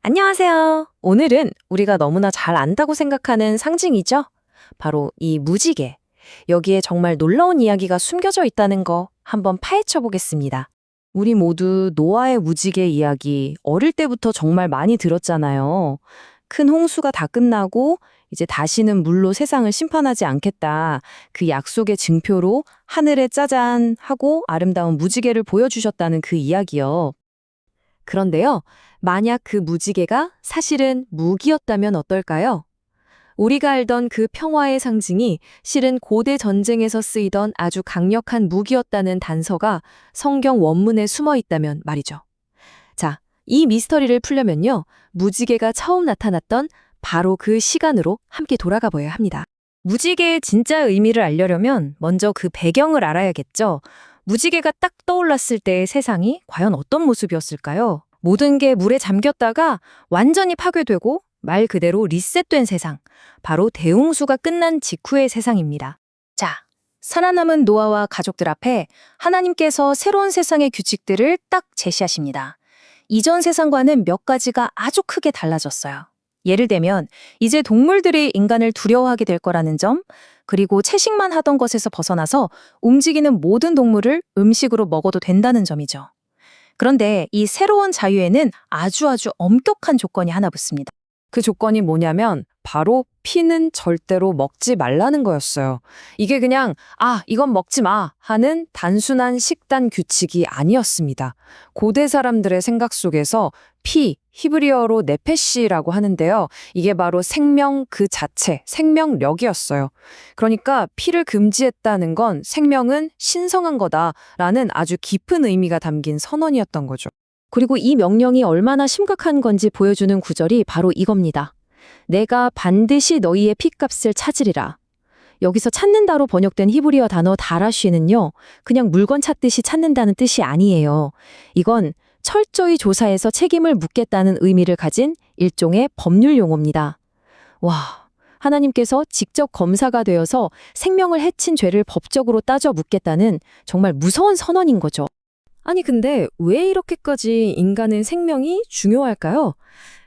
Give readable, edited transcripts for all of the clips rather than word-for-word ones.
안녕하세요. 오늘은 우리가 너무나 잘 안다고 생각하는 상징이죠? 바로 이 무지개. 여기에 정말 놀라운 이야기가 숨겨져 있다는 거 한번 파헤쳐 보겠습니다. 우리 모두 노아의 무지개 이야기 어릴 때부터 정말 많이 들었잖아요. 큰 홍수가 다 끝나고 이제 다시는 물로 세상을 심판하지 않겠다. 그 약속의 증표로 하늘에 짜잔 하고 아름다운 무지개를 보여주셨다는 그 이야기요. 그런데요, 만약 그 무지개가 사실은 무기였다면 어떨까요? 우리가 알던 그 평화의 상징이 실은 고대 전쟁에서 쓰이던 아주 강력한 무기였다는 단서가 성경 원문에 숨어 있다면 말이죠. 자, 이 미스터리를 풀려면요, 무지개가 처음 나타났던 바로 그 시간으로 함께 돌아가 봐야 합니다. 무지개의 진짜 의미를 알려면 먼저 그 배경을 알아야겠죠. 무지개가 딱 떠올랐을 때의 세상이 과연 어떤 모습이었을까요? 모든 게 물에 잠겼다가 완전히 파괴되고 말 그대로 리셋된 세상. 바로 대홍수가 끝난 직후의 세상입니다. 자, 살아남은 노아와 가족들 앞에 하나님께서 새로운 세상의 규칙들을 딱 제시하십니다. 이전 세상과는 몇 가지가 아주 크게 달라졌어요. 예를 들면 이제 동물들이 인간을 두려워하게 될 거라는 점, 그리고 채식만 하던 것에서 벗어나서 움직이는 모든 동물을 음식으로 먹어도 된다는 점이죠. 그런데 이 새로운 자유에는 아주 엄격한 조건이 하나 붙습니다. 그 조건이 뭐냐면 바로 피는 절대로 먹지 말라는 거였어요. 이게 그냥 이건 먹지 마 하는 단순한 식단 규칙이 아니었습니다. 고대 사람들의 생각 속에서 피, 히브리어로 네페시라고 하는데요. 이게 바로 생명 그 자체, 생명력이었어요. 그러니까 피를 금지했다는 건 생명은 신성한 거다라는 아주 깊은 의미가 담긴 선언이었던 거죠. 그리고 이 명령이 얼마나 심각한 건지 보여주는 구절이 바로 이겁니다. 내가 반드시 너희의 핏값을 찾으리라. 여기서 찾는다로 번역된 히브리어 단어 다라쉬는요, 그냥 물건 찾듯이 찾는다는 뜻이 아니에요. 이건 철저히 조사해서 책임을 묻겠다는 의미를 가진 일종의 법률 용어입니다. 와, 하나님께서 직접 검사가 되어서 생명을 해친 죄를 법적으로 따져 묻겠다는 정말 무서운 선언인 거죠. 아니 근데 왜 이렇게까지 인간의 생명이 중요할까요?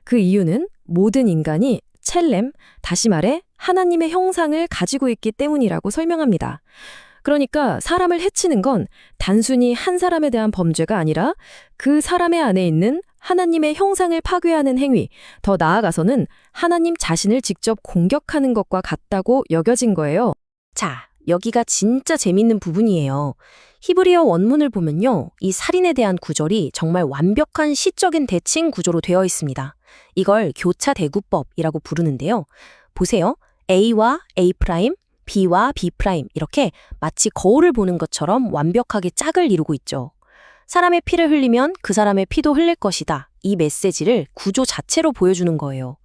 그 이유는 모든 인간이 첼렘, 다시 말해 하나님의 형상을 가지고 있기 때문이라고 설명합니다. 그러니까 사람을 해치는 건 단순히 한 사람에 대한 범죄가 아니라 그 사람의 안에 있는 하나님의 형상을 파괴하는 행위, 더 나아가서는 하나님 자신을 직접 공격하는 것과 같다고 여겨진 거예요. 자, 여기가 진짜 재밌는 부분이에요. 히브리어 원문을 보면요, 이 살인에 대한 구절이 정말 완벽한 시적인 대칭 구조로 되어 있습니다. 이걸 교차 대구법이라고 부르는데요. 보세요. A와 A', B와 B' 이렇게 마치 거울을 보는 것처럼 완벽하게 짝을 이루고 있죠. 사람의 피를 흘리면 그 사람의 피도 흘릴 것이다. 이 메시지를 구조 자체로 보여주는 거예요.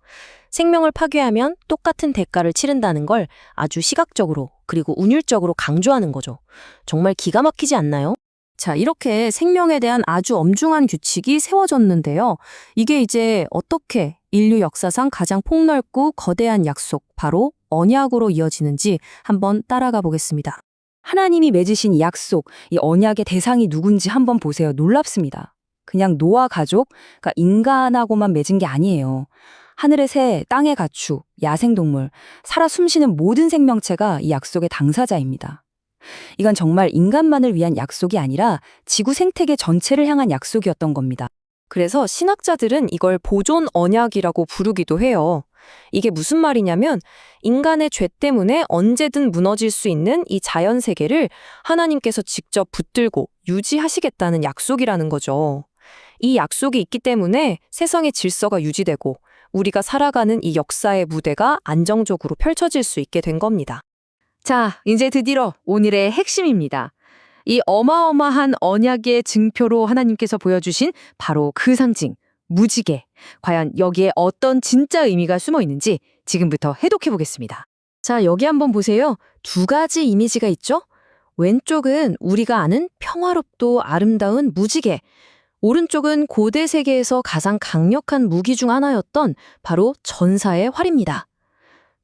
생명을 파괴하면 똑같은 대가를 치른다는 걸 아주 시각적으로 그리고 운율적으로 강조하는 거죠. 정말 기가 막히지 않나요? 자, 이렇게 생명에 대한 아주 엄중한 규칙이 세워졌는데요. 이게 이제 어떻게 인류 역사상 가장 폭넓고 거대한 약속, 바로 언약으로 이어지는지 한번 따라가 보겠습니다. 하나님이 맺으신 이 약속, 이 언약의 대상이 누군지 한번 보세요. 놀랍습니다. 그냥 노아 가족, 그러니까 인간하고만 맺은 게 아니에요. 하늘의 새, 땅의 가축, 야생동물, 살아 숨쉬는 모든 생명체가 이 약속의 당사자입니다. 이건 정말 인간만을 위한 약속이 아니라 지구 생태계 전체를 향한 약속이었던 겁니다. 그래서 신학자들은 이걸 보존 언약이라고 부르기도 해요. 이게 무슨 말이냐면 인간의 죄 때문에 언제든 무너질 수 있는 이 자연 세계를 하나님께서 직접 붙들고 유지하시겠다는 약속이라는 거죠. 이 약속이 있기 때문에 세상의 질서가 유지되고 우리가 살아가는 이 역사의 무대가 안정적으로 펼쳐질 수 있게 된 겁니다. 자, 이제 드디어 오늘의 핵심입니다. 이 어마어마한 언약의 증표로 하나님께서 보여주신 바로 그 상징, 무지개. 과연 여기에 어떤 진짜 의미가 숨어 있는지 지금부터 해독해 보겠습니다. 자, 여기 한번 보세요. 두 가지 이미지가 있죠? 왼쪽은 우리가 아는 평화롭고 아름다운 무지개. 오른쪽은 고대 세계에서 가장 강력한 무기 중 하나였던 바로 전사의 활입니다.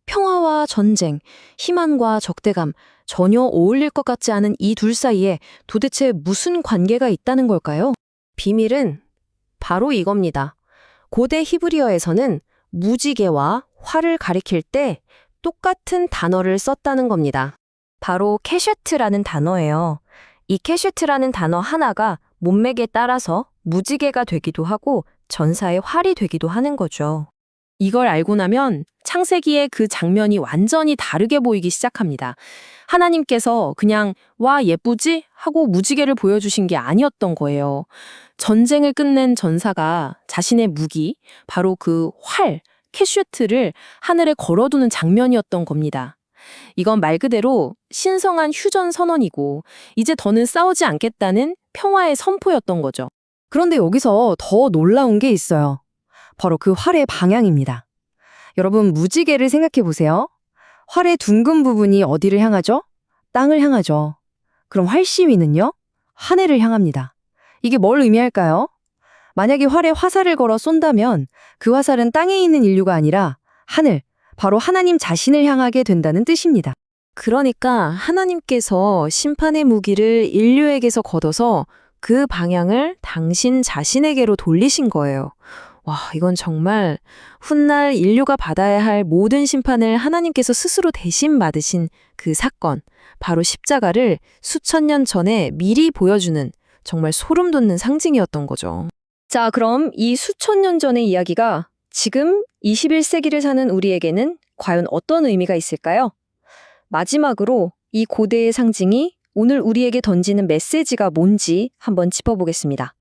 평화와 전쟁, 희망과 적대감, 전혀 어울릴 것 같지 않은 이 둘 사이에 도대체 무슨 관계가 있다는 걸까요? 비밀은 바로 이겁니다. 고대 히브리어에서는 무지개와 활을 가리킬 때 똑같은 단어를 썼다는 겁니다. 바로 캐쉐트라는 단어예요. 이 캐쉐트라는 단어 하나가 문맥에 따라서 무지개가 되기도 하고 전사의 활이 되기도 하는 거죠. 이걸 알고 나면 창세기의 그 장면이 완전히 다르게 보이기 시작합니다. 하나님께서 그냥 와 예쁘지? 하고 무지개를 보여주신 게 아니었던 거예요. 전쟁을 끝낸 전사가 자신의 무기, 바로 그 활, 캐슈트를 하늘에 걸어두는 장면이었던 겁니다. 이건 말 그대로 신성한 휴전 선언이고 이제 더는 싸우지 않겠다는 평화의 선포였던 거죠. 그런데 여기서 더 놀라운 게 있어요. 바로 그 활의 방향입니다. 여러분, 무지개를 생각해 보세요. 활의 둥근 부분이 어디를 향하죠? 땅을 향하죠. 그럼 활시위는요? 하늘을 향합니다. 이게 뭘 의미할까요? 만약에 활에 화살을 걸어 쏜다면 그 화살은 땅에 있는 인류가 아니라 하늘, 바로 하나님 자신을 향하게 된다는 뜻입니다. 그러니까 하나님께서 심판의 무기를 인류에게서 걷어서 그 방향을 당신 자신에게로 돌리신 거예요. 와, 이건 정말 훗날 인류가 받아야 할 모든 심판을 하나님께서 스스로 대신 받으신 그 사건, 바로 십자가를 수천 년 전에 미리 보여주는 정말 소름 돋는 상징이었던 거죠. 자, 그럼 이 수천 년 전의 이야기가 지금 21세기를 사는 우리에게는 과연 어떤 의미가 있을까요? 마지막으로 이 고대의 상징이 오늘 우리에게 던지는 메시지가 뭔지 한번 짚어보겠습니다.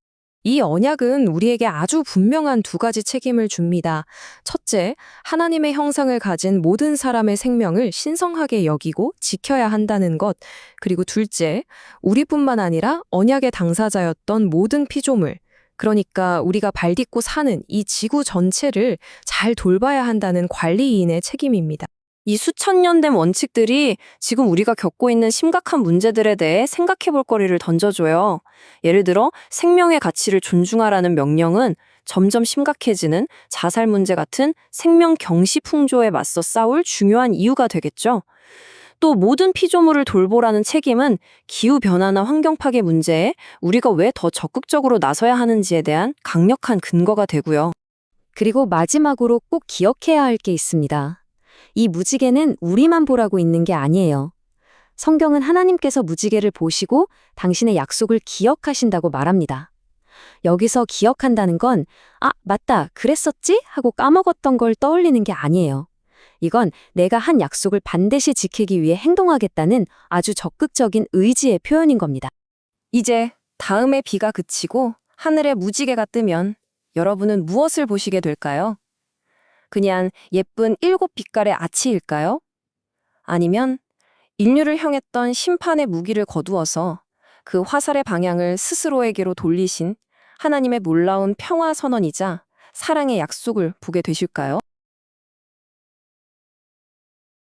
이 언약은 우리에게 아주 분명한 두 가지 책임을 줍니다. 첫째, 하나님의 형상을 가진 모든 사람의 생명을 신성하게 여기고 지켜야 한다는 것. 그리고 둘째, 우리뿐만 아니라 언약의 당사자였던 모든 피조물, 그러니까 우리가 발딛고 사는 이 지구 전체를 잘 돌봐야 한다는 관리인의 책임입니다. 이 수천 년 된 원칙들이 지금 우리가 겪고 있는 심각한 문제들에 대해 생각해 볼 거리를 던져줘요. 예를 들어 생명의 가치를 존중하라는 명령은 점점 심각해지는 자살 문제 같은 생명 경시 풍조에 맞서 싸울 중요한 이유가 되겠죠. 또 모든 피조물을 돌보라는 책임은 기후변화나 환경 파괴 문제에 우리가 왜 더 적극적으로 나서야 하는지에 대한 강력한 근거가 되고요. 그리고 마지막으로 꼭 기억해야 할 게 있습니다. 이 무지개는 우리만 보라고 있는 게 아니에요. 성경은 하나님께서 무지개를 보시고 당신의 약속을 기억하신다고 말합니다. 여기서 기억한다는 건 맞다, 그랬었지? 하고 까먹었던 걸 떠올리는 게 아니에요. 이건 내가 한 약속을 반드시 지키기 위해 행동하겠다는 아주 적극적인 의지의 표현인 겁니다. 이제 다음에 비가 그치고 하늘에 무지개가 뜨면 여러분은 무엇을 보시게 될까요? 그냥 예쁜 7빛깔의 아치일까요? 아니면 인류를 향했던 심판의 무기를 거두어서 그 화살의 방향을 스스로에게로 돌리신 하나님의 놀라운 평화 선언이자 사랑의 약속을 보게 되실까요?